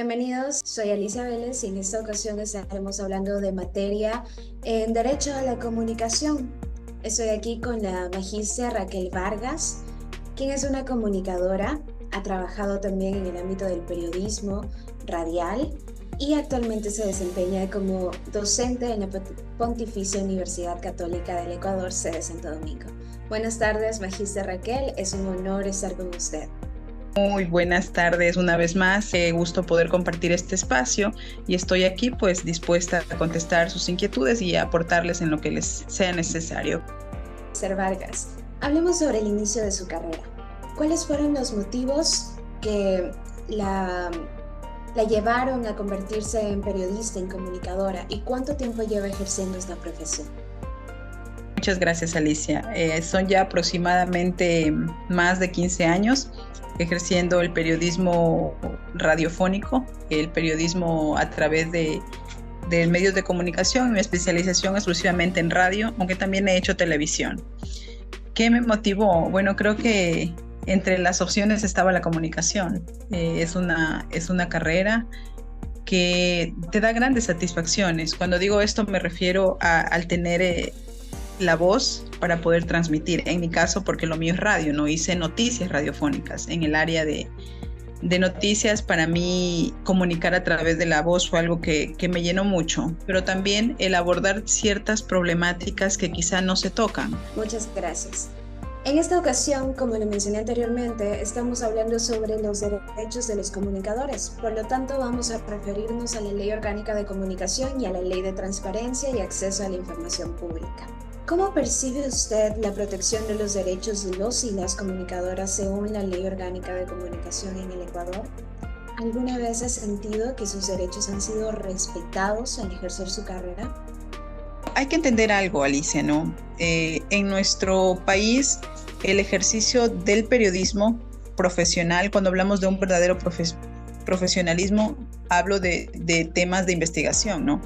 Bienvenidos, soy Alicia Vélez y en esta ocasión estaremos hablando de materia en Derecho a la Comunicación. Estoy aquí con la magíster Raquel Vargas, quien es una comunicadora, ha trabajado también en el ámbito del periodismo radial y actualmente se desempeña como docente en la Pontificia Universidad Católica del Ecuador, sede Santo Domingo. Buenas tardes, magíster Raquel, es un honor estar con usted. Muy buenas tardes una vez más, qué gusto poder compartir este espacio y estoy aquí pues dispuesta a contestar sus inquietudes y a aportarles en lo que les sea necesario. Ser Vargas, hablemos sobre el inicio de su carrera. ¿Cuáles fueron los motivos que la llevaron a convertirse en periodista, en comunicadora, y cuánto tiempo lleva ejerciendo esta profesión? Muchas gracias, Alicia. Son ya aproximadamente más de 15 años ejerciendo el periodismo radiofónico, el periodismo a través de medios de comunicación, mi especialización exclusivamente en radio, aunque también he hecho televisión. ¿Qué me motivó? Bueno, creo que entre las opciones estaba la comunicación. Es una carrera que te da grandes satisfacciones. Cuando digo esto me refiero al tener la voz para poder transmitir. En mi caso, porque lo mío es radio, no hice noticias radiofónicas. En el área de noticias, para mí comunicar a través de la voz fue algo que me llenó mucho, pero también el abordar ciertas problemáticas que quizá no se tocan. Muchas gracias. En esta ocasión, como lo mencioné anteriormente, estamos hablando sobre los derechos de los comunicadores. Por lo tanto, vamos a referirnos a la Ley Orgánica de Comunicación y a la Ley de Transparencia y Acceso a la Información Pública. ¿Cómo percibe usted la protección de los derechos de los y las comunicadoras según la Ley Orgánica de Comunicación en el Ecuador? ¿Alguna vez ha sentido que sus derechos han sido respetados al ejercer su carrera? Hay que entender algo, Alicia, ¿no? En nuestro país, el ejercicio del periodismo profesional, cuando hablamos de un verdadero profesionalismo, hablo de temas de investigación, ¿no?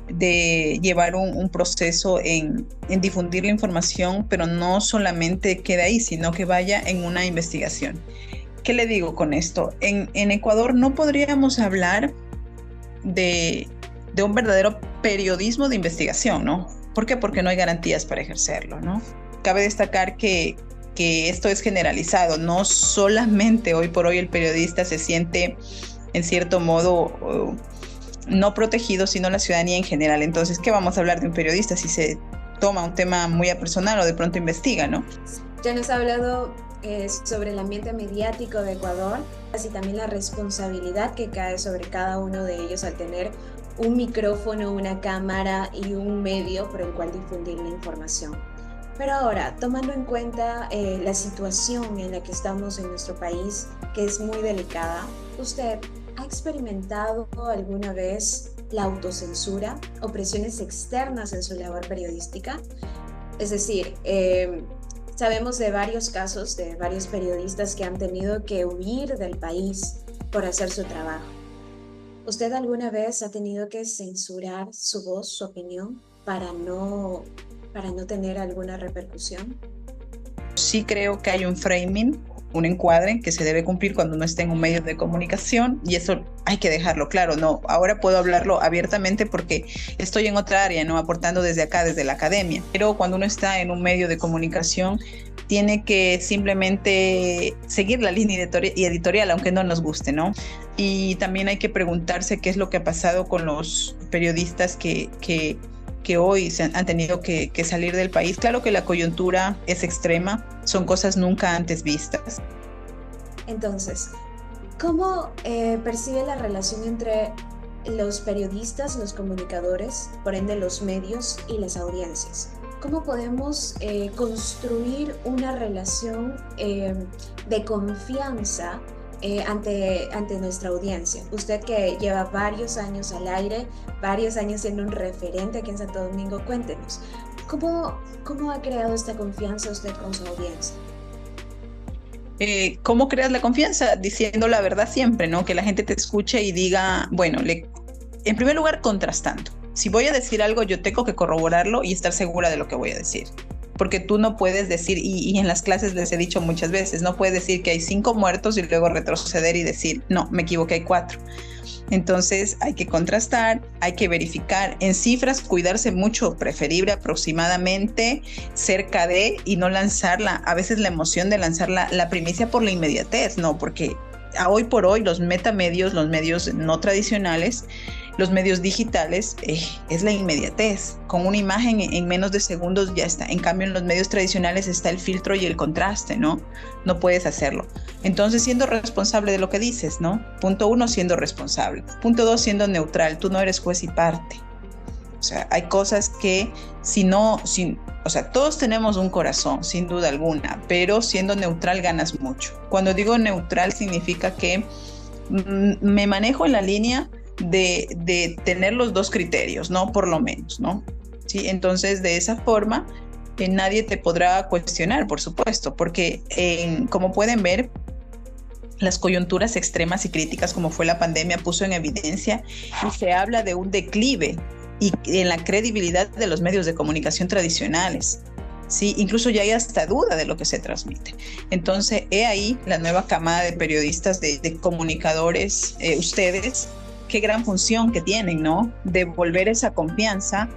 De llevar un proceso en difundir la información, pero no solamente queda ahí, sino que vaya en una investigación. ¿Qué le digo con esto? En Ecuador no podríamos hablar de un verdadero periodismo de investigación, ¿no? ¿Por qué? Porque no hay garantías para ejercerlo, ¿no? Cabe destacar que esto es generalizado, no solamente hoy por hoy el periodista se siente en cierto modo no protegido, sino la ciudadanía en general. Entonces, ¿qué vamos a hablar de un periodista si se toma un tema muy a personal o de pronto investiga, ¿no? Ya nos ha hablado sobre el ambiente mediático de Ecuador, así también la responsabilidad que cae sobre cada uno de ellos al tener un micrófono, una cámara y un medio por el cual difundir la información. Pero ahora, tomando en cuenta la situación en la que estamos en nuestro país, que es muy delicada, ¿usted ha experimentado alguna vez la autocensura o presiones externas en su labor periodística? Es decir, sabemos de varios casos de varios periodistas que han tenido que huir del país por hacer su trabajo. ¿Usted alguna vez ha tenido que censurar su voz, su opinión, para no tener alguna repercusión? Sí creo que hay un framing, un encuadre que se debe cumplir cuando uno está en un medio de comunicación y eso hay que dejarlo claro. No, ahora puedo hablarlo abiertamente porque estoy en otra área, no aportando desde acá, desde la academia. Pero cuando uno está en un medio de comunicación tiene que simplemente seguir la línea editorial, aunque no nos guste, ¿no? Y también hay que preguntarse qué es lo que ha pasado con los periodistas que hoy han tenido que salir del país. Claro que la coyuntura es extrema, son cosas nunca antes vistas. Entonces, ¿cómo percibe la relación entre los periodistas, los comunicadores, por ende los medios y las audiencias? ¿Cómo podemos construir una relación de confianza ante nuestra audiencia? Usted que lleva varios años al aire, varios años siendo un referente aquí en Santo Domingo, cuéntenos, ¿cómo ha creado esta confianza usted con su audiencia? ¿Cómo creas la confianza? Diciendo la verdad siempre, ¿no? Que la gente te escuche y diga, bueno, en primer lugar, contrastando. Si voy a decir algo, yo tengo que corroborarlo y estar segura de lo que voy a decir. porque tú no puedes decir, y en las clases les he dicho muchas veces, no puedes decir que hay 5 muertos y luego retroceder y decir, no, me equivoqué, hay 4. Entonces hay que contrastar, hay que verificar en cifras, cuidarse mucho, preferible aproximadamente cerca de, y no lanzarla, a veces la emoción de lanzar la primicia por la inmediatez, no, porque hoy por hoy los metamedios, los medios no tradicionales, los medios digitales, es la inmediatez. Con una imagen en menos de segundos ya está. En cambio, en los medios tradicionales está el filtro y el contraste, ¿no? No puedes hacerlo. Entonces, siendo responsable de lo que dices, ¿no? Punto 1, siendo responsable. Punto 2, siendo neutral. Tú no eres juez y parte. O sea, hay cosas que o sea, todos tenemos un corazón, sin duda alguna, pero siendo neutral ganas mucho. Cuando digo neutral significa que me manejo en la línea de tener los 2 criterios, ¿no? Por lo menos, ¿no? Sí, entonces de esa forma nadie te podrá cuestionar, por supuesto, porque como pueden ver, las coyunturas extremas y críticas como fue la pandemia puso en evidencia y se habla de un declive y en la credibilidad de los medios de comunicación tradicionales. Sí, incluso ya hay hasta duda de lo que se transmite. Entonces, he ahí la nueva camada de periodistas, de comunicadores, ustedes, qué gran función que tienen, ¿no? Devolver esa confianza.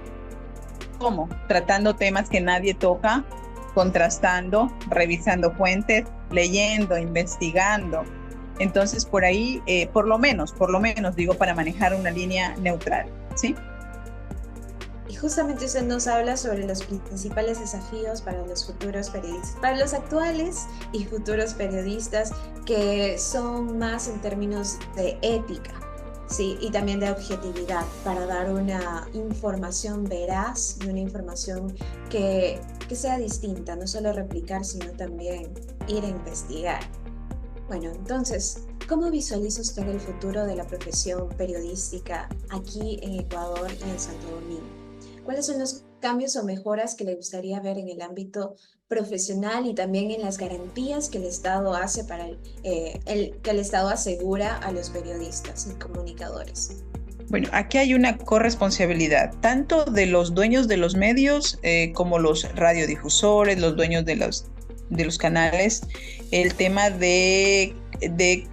¿Cómo? Tratando temas que nadie toca, contrastando, revisando fuentes, leyendo, investigando. Entonces, por ahí, por lo menos, digo, para manejar una línea neutral, ¿sí? Y justamente usted nos habla sobre los principales desafíos para los futuros periodistas, para los actuales y futuros periodistas, que son más en términos de ética, sí, y también de objetividad, para dar una información veraz y una información que sea distinta, no solo replicar, sino también ir a investigar. Bueno, entonces, ¿cómo visualiza usted el futuro de la profesión periodística aquí en Ecuador y en Santo Domingo? ¿Cuáles son los cambios o mejoras que le gustaría ver en el ámbito profesional y también en las garantías que el Estado hace para que el Estado asegura a los periodistas y comunicadores? Bueno, aquí hay una corresponsabilidad tanto de los dueños de los medios como los radiodifusores, los dueños de los canales, el tema de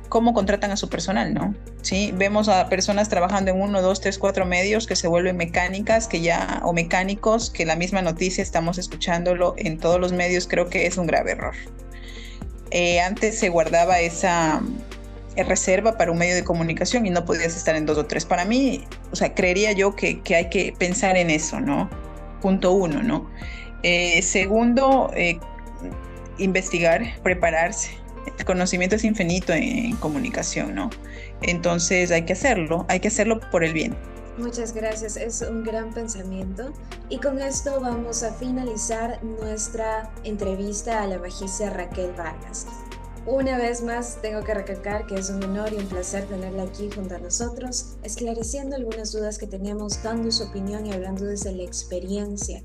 cómo contratan a su personal, ¿no? Sí, vemos a personas trabajando en 1, 2, 3, 4 medios que se vuelven mecánicas, o mecánicos, que la misma noticia estamos escuchándolo en todos los medios. Creo que es un grave error. Antes se guardaba esa reserva para un medio de comunicación y no podías estar en 2 o 3. Para mí, o sea, creería yo que hay que pensar en eso, ¿no? Punto 1, ¿no? Segundo, investigar, prepararse. El conocimiento es infinito en comunicación, ¿no? Entonces hay que hacerlo por el bien. Muchas gracias, es un gran pensamiento. Y con esto vamos a finalizar nuestra entrevista a la magistra Raquel Vargas. Una vez más tengo que recalcar que es un honor y un placer tenerla aquí junto a nosotros, esclareciendo algunas dudas que teníamos, dando su opinión y hablando desde la experiencia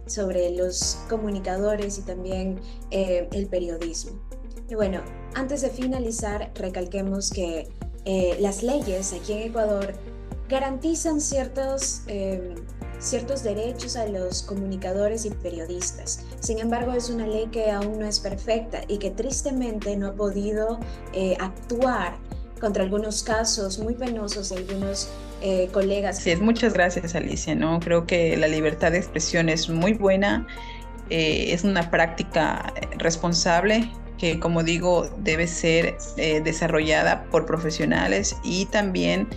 sobre los comunicadores y también el periodismo. Y bueno, antes de finalizar, recalquemos que las leyes aquí en Ecuador garantizan ciertos derechos a los comunicadores y periodistas. Sin embargo, es una ley que aún no es perfecta y que tristemente no ha podido actuar contra algunos casos muy penosos de algunos colegas. Sí, muchas gracias, Alicia, ¿no? Creo que la libertad de expresión es muy buena, es una práctica responsable que, como digo, debe ser desarrollada por profesionales, y también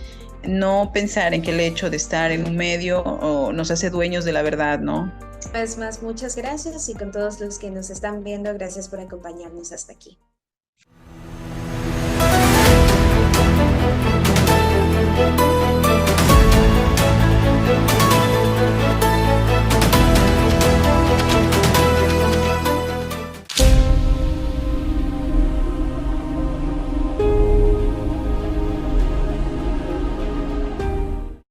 no pensar en que el hecho de estar en un medio nos hace dueños de la verdad, ¿no? Pues más, muchas gracias, y con todos los que nos están viendo, gracias por acompañarnos hasta aquí.